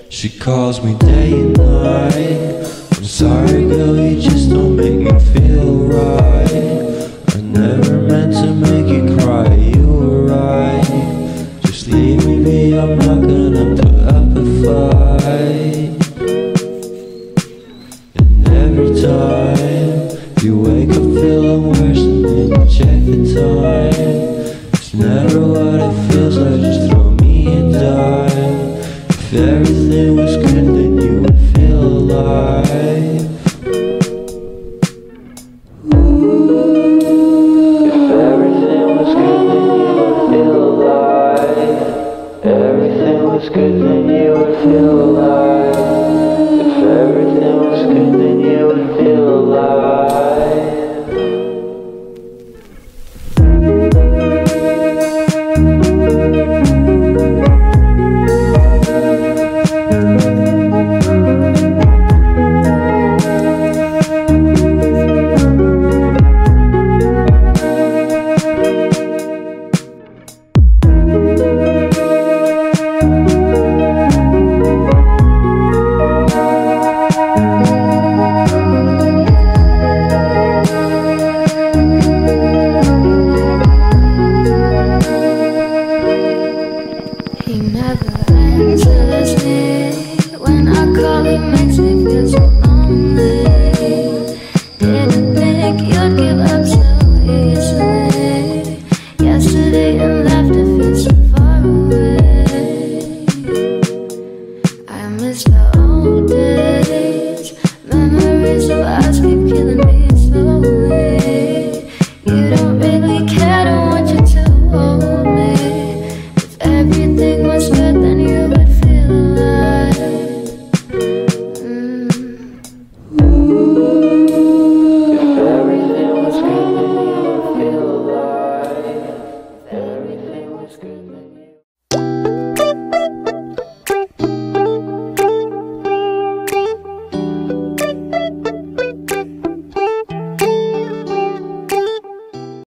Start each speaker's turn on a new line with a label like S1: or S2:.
S1: She calls me day and night. I'm sorry girl, you just don't make me feel right. I never meant to make you cry, you were right. Just leave me be, I'm not gonna put up a fight. And every time you wake up feeling worse and then you check the time. It's never what it feels like, just throw me a dime. If everything was good, then you would feel alive. If everything was good, then you would feel alive. Everything was good, then you would feel alive. If everything was good, then you would feel alive.
S2: I miss the old days. Memories of us keep killing me.